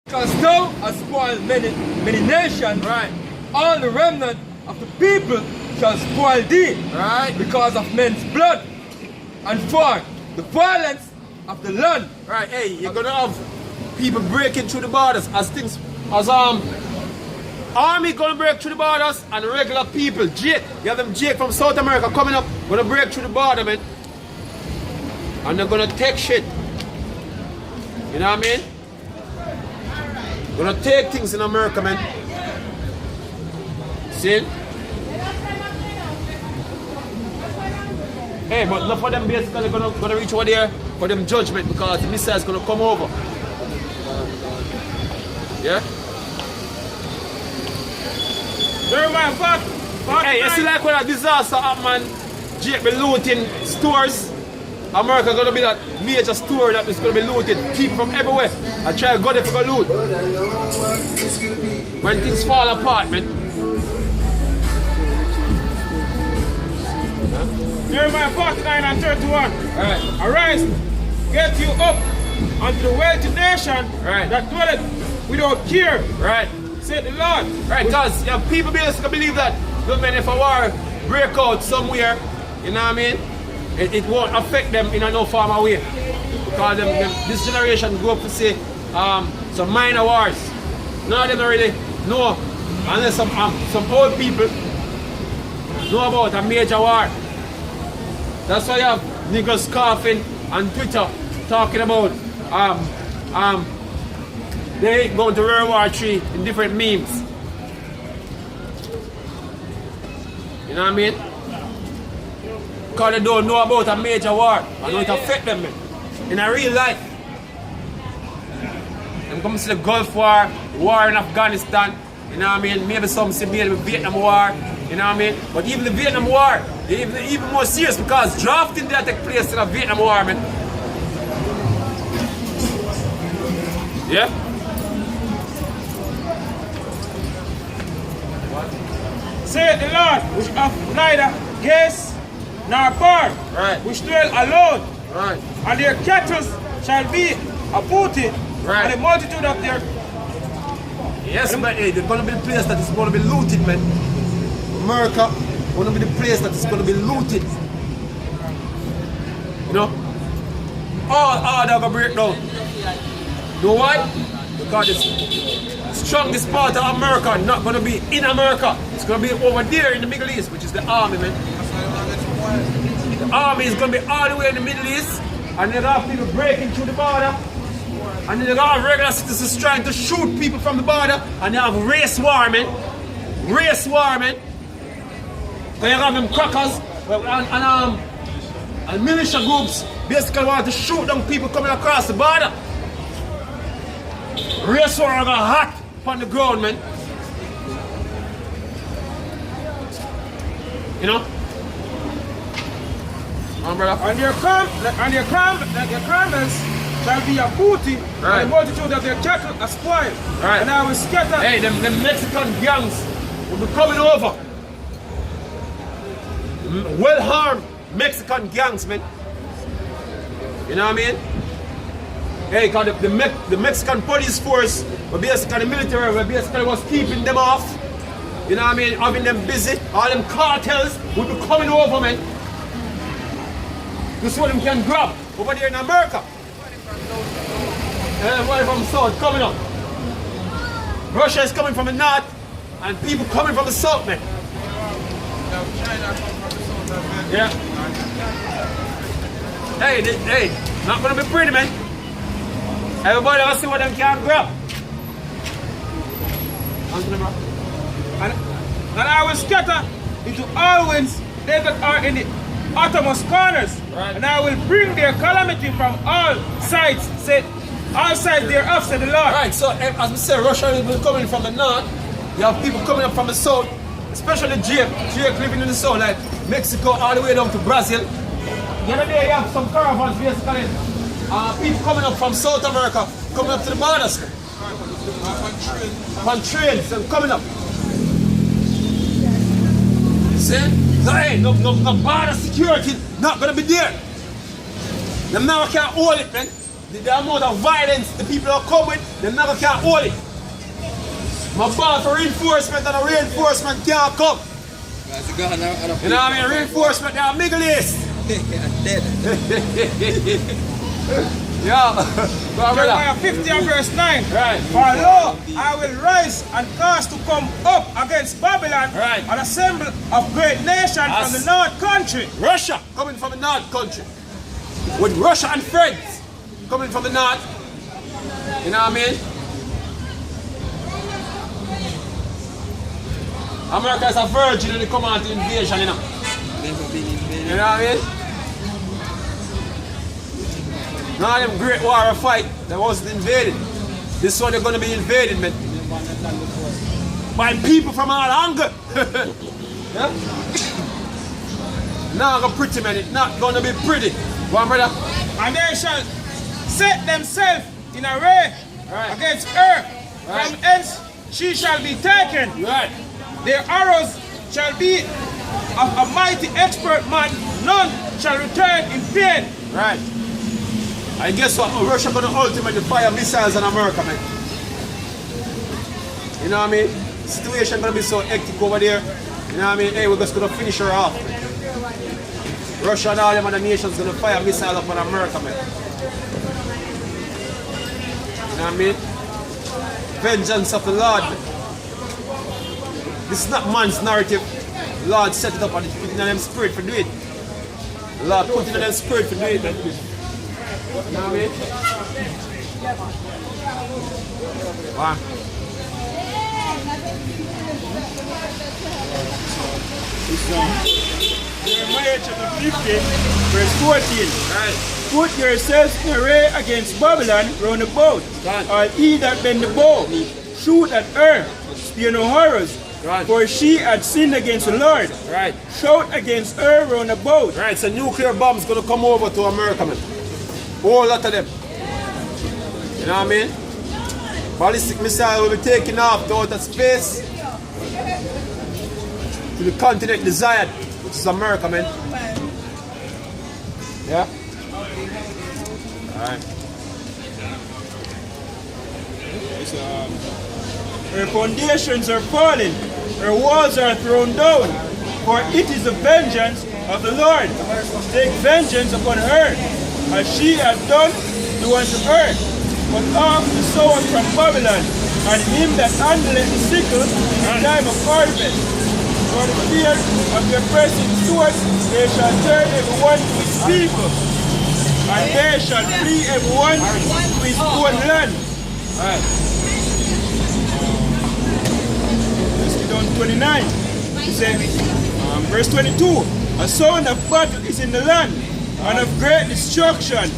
Because thou hast spoiled many nations, Right. all the remnant of the people shall spoil thee, Right. because of men's blood, and for the violence of the land. Right, hey, you're gonna have people breaking through the borders as army gonna break through the borders and regular people, Jake, you have them Jake from South America coming up, gonna break through the border, man. And they're gonna take shit. You know what I mean? Gonna take things in America, man. See? Hey, but enough of them basically gonna reach over there for them judgment because the missile's gonna come over. Yeah? Jeremiah 4. Hey, you see like when a disaster happen, man, Jake be looting stores. America gonna be that major store that is gonna be looted. People from everywhere. I try to go there for loot. When things fall apart, man. Jeremiah 49 and 31. Alright. Arise, get you up unto the wealthy nation Right. that dwelleth without care, Right. said the Lord. Right, because you have people basically believe that government if a war break out somewhere, you know what I mean? It won't affect them in no form of way. Because this generation grew up to say some minor wars. None of them don't really know unless some old people know about a major war. That's why you have niggas coughing on Twitter talking about they going to World War III in different memes. You know what I mean? Because they don't know about a major war and how it affect them, man. In a real life. Them come to the Gulf War, war in Afghanistan, you know what I mean? Maybe some say maybe the Vietnam War, you know what I mean? But even the Vietnam War, even more serious because drafting there take place in the Vietnam War, man. Yeah? Said the Lord, which hath neither gaze nor barn, Right. which dwell alone, Right. and their cattle shall be a booty, Right. and the multitude of their Yes, but hey, they're gonna be the place that is gonna be looted, man. America gonna be the place that is gonna be looted. You know? All that gonna break down. You know why? Because the strongest part of America not gonna be in America. It's gonna be over there in the Middle East, which is the army, man. The army is gonna be all the way in the Middle East, and they're gonna have people breaking through the border. And then you got regular citizens trying to shoot people from the border, and you have race war, man. Race war, man. Then you have them crackers and militia groups basically want to shoot down people coming across the border. Race war are gonna hot on the ground, man. You know? Brother. and their camels shall be a booty, Right. and the multitude of their cattle a spoil. Right. And I will scatter. Hey, them Mexican gangs will be coming over. Well-armed Mexican gangs, man. You know what I mean? Hey, cause the Mexican police force, were basically the military, were basically was keeping them off. You know what I mean? Having them busy. All them cartels will be coming over, man. This is what them can grab over there in America. Everybody from the south coming up. Russia is coming from the north, and people coming from the south, man. Yeah. Hey, not gonna be pretty, man. Everybody gonna see what them can grab. And I will scatter into all winds they that are in the uttermost corners. Right. And I will bring their calamity from all sides, said all sides thereof, said the Lord. Right, so as we say, Russia will be coming from the north. You have people coming up from the south, especially Jake living in the south, like Mexico all the way down to Brazil. The other day you have some caravans basically, people coming up from South America, coming up to the borders. On trains and coming up. See? So hey, no border security not gonna be there. Them now can't hold it, man. the amount of violence the people are coming with, they never can hold it. My ball for reinforcement and a reinforcement can't come. You know what I mean? Reinforcement, they are Middle East. Dead. Yeah. Go on, Jeremiah brother. 50 and verse 9. Right. For lo, I will rise and cause to come up against Babylon Right. an assembly of great nations from the north country. Russia coming from the north country. With Russia and friends coming from the north. You know what I mean? America is a virgin when it comes out to invasion, you know. You know what I mean? None of them great war fight that wasn't invaded. This one they're gonna be invaded, man. By people from all angles. Yeah? Not gonna pretty, man. It's not gonna be pretty. Go on, brother. And they shall set themselves in array Right. against her. Right. From hence she shall be taken. Right. Their arrows shall be of a mighty expert man. None shall return in vain. Right. I guess what? Russia gonna ultimately fire missiles on America, man. You know what I mean? Situation gonna be so hectic over there. You know what I mean? Hey, we're just gonna finish her off. Russia and all them other nations gonna fire missiles up on America, man. You know what I mean? Vengeance of the Lord, man. This is not man's narrative. The Lord set it up and put it in them spirit for do it. The Lord put it in them spirit for do it, man. You know what I mean? Wow. Jeremiah chapter 50, verse 14. Right. Put yourselves in array against Babylon round about. Right. All ye that bend the bow, shoot at her, spear no horrors. Right. For she had sinned against the Lord. Right. Shout against her round about. Right, so nuclear bombs gonna come over to America, man. Whole lot of them. You know what I mean? Ballistic missile will be taken off to outer space to the continent desired, which is America, man. Yeah? Alright. Her foundations are fallen, her walls are thrown down. For it is the vengeance of the Lord. Take vengeance upon her, as she has done to unto her. But off the sword from Babylon, and him that handleth the sickle in the time of harvest. For the fear of their pressing sword, they shall turn everyone to his people, and they shall flee everyone to his own land. Alright. Let's get down to 29. He said, verse 22, a sound of battle is in the land, and of great destruction.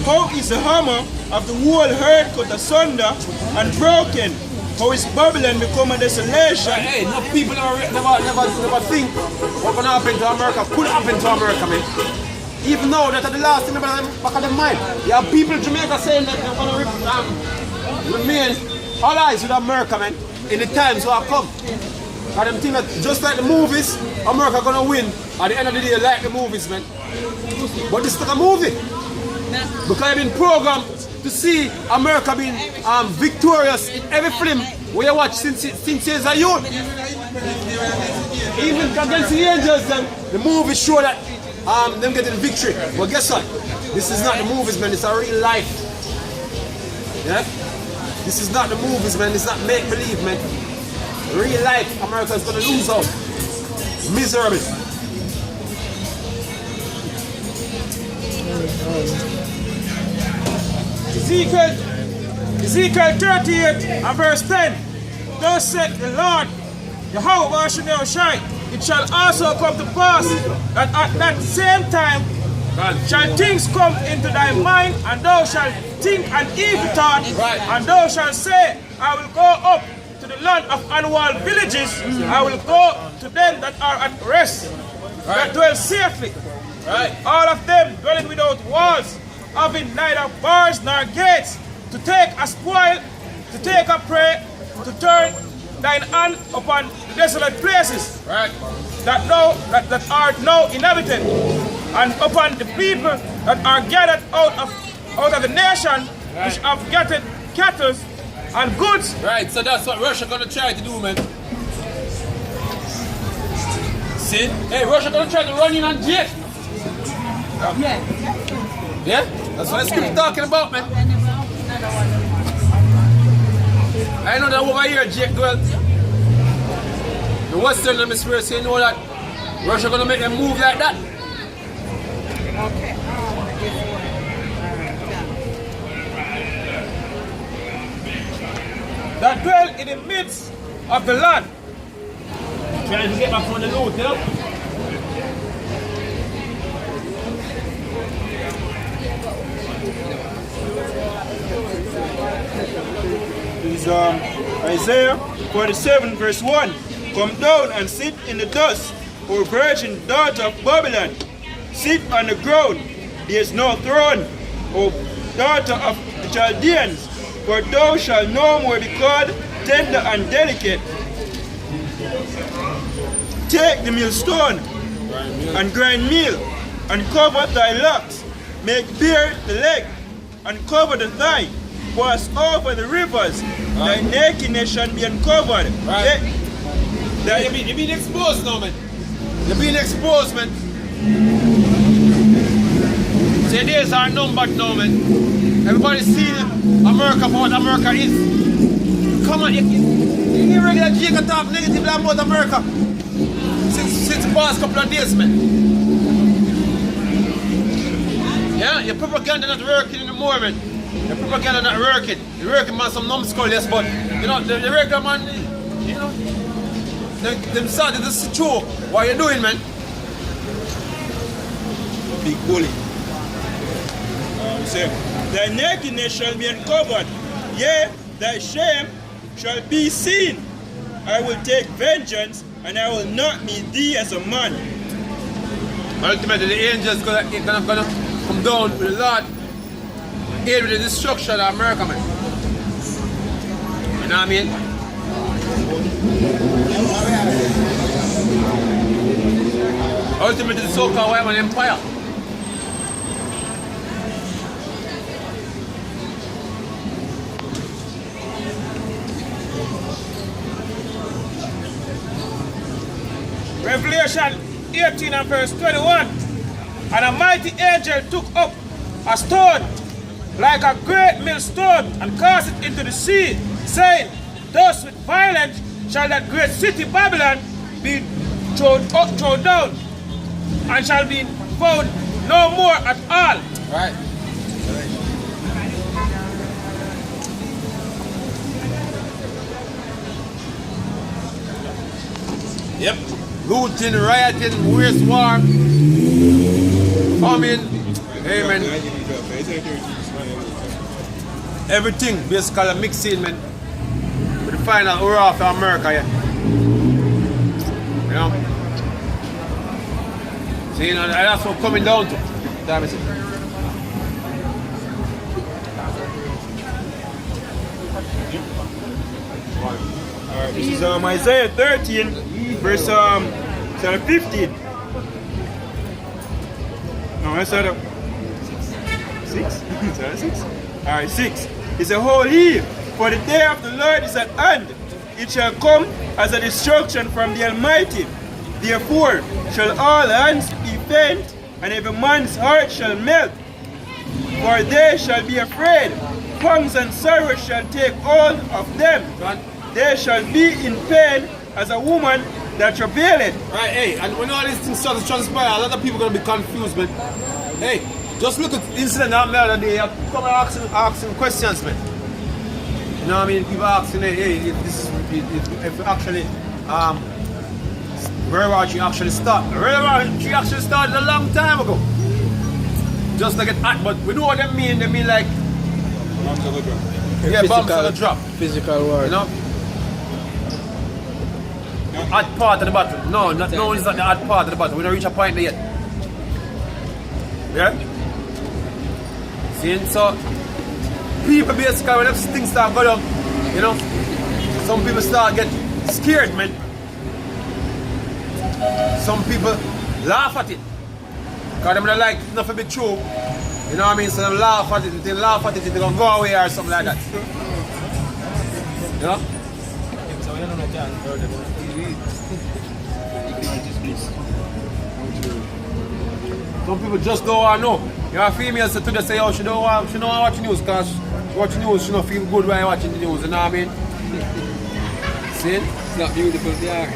How is the hammer of the whole herd cut asunder and broken? How is Babylon become a desolation? Hey, enough people never think what gonna happen to America could happen to America, man. Even though that at the last thing back of their mind. You have people in Jamaica saying that they're gonna remain allies with America, man, in the times that come. And them think that just like the movies, America gonna win at the end of the day, like the movies, man. But this is not a movie. Because I've been programmed to see America being victorious in every film we watch since years a youth. Even against the Angels, the movies show that them getting victory. But guess what? This is not the movies, man. It's a real life. Yeah? This is not the movies, man. It's not make-believe, man. Real life, America is going to lose out. Miserably. Ezekiel 38 and verse 10. Thus said the Lord, Jehovah Shai, it shall also come to pass that at that same time shall things come into thy mind, and thou shalt think an evil thought, and thou shalt say, I will go up to the land of annual villages, I will go to them that are at rest, that dwell safely. All of them dwelling without walls, having neither bars nor gates, to take a spoil, to take a prey, to turn thine hand upon the desolate places that are now inhabited, and upon the people that are gathered out of out of the nation which have gathered cattle and goods. Right, so that's what Russia gonna try to do, man. See? Hey, Russia gonna try to run in on jet. Yeah? That's what I keep talking about, man. I know that over here, Jake, well, the Western Hemisphere say you know that Russia gonna make them move like that. That dwell in the midst of the land. Trying to get back from the loot, you know? Is Isaiah 47 verse 1. Come down and sit in the dust, O virgin daughter of Babylon. Sit on the ground, there is no throne, O daughter of the Chaldeans, for thou shalt no more be called tender and delicate. Take the millstone and grind meal, and cover thy locks. Make bare the leg, and cover the thigh. Pass over the rivers, thy nakedness shall be uncovered. Right. You're being exposed now, man. You're being exposed, man. So your days are numbered now, man. Everybody's seeing America for what America is. Come on, you regular Jacob talk negatively about America since the past couple of days, man. Yeah, your propaganda not working anymore, man. Your propaganda not working. You're working on some numbskull, yes, but you know, the regular man, you know, them started this is true. What you doing, man? Big bully. Say, thy nakedness shall be uncovered, yea, thy shame shall be seen. I will take vengeance, and I will not meet thee as a man. Ultimately, the angels gonna come down with the Lord, aid with the destruction of America, man. You know what I mean? Ultimately, the so-called white man empire. Revelation 18 and verse 21. And a mighty angel took up a stone like a great millstone and cast it into the sea, saying, thus with violence shall that great city Babylon be thrown down, and shall be found no more at all. Right. Yep. Looting, rioting, waste war, famine, amen. Everything basically mixing, man. With the final hurrah for America, yeah. You know? See, you know, that's what coming down to. Damn it. Alright, this is Isaiah 13, verse 15. No, that's not 6? 6? Alright, 6. It's a whole heap, for the day of the Lord is at hand. It shall come as a destruction from the Almighty. Therefore shall all hands be faint, and every man's heart shall melt. For they shall be afraid. Pangs and sorrow shall take hold of them. They shall be in pain as a woman that travaileth. Right, hey, and when all these things start to transpire, a lot of people are going to be confused, man. Hey, just look at the incident that happened the other day. People are asking questions, man. You know what I mean? People are asking, hey, if actually, where she actually started. Where she actually started a long time ago. Just to get hot, but we know what they mean. They mean like, Bombs on the drop. yeah, bombs on the drop. Physical war. You know? Hot part of the battle. No, it's not the hot part of the battle. We don't reach a point there yet. Yeah? See, so people basically when things start going up, you know, some people start get scared, man. Some people laugh at it. Because they don't like nothing to be true. You know what I mean? So they laugh at it, they're gonna go away or something like that. You know? Some people just don't want to know. You know, females say today say, oh, she don't want to watch news because she watch news, she don't feel good while watching the news, you know what I mean? See? It's not beautiful, yeah.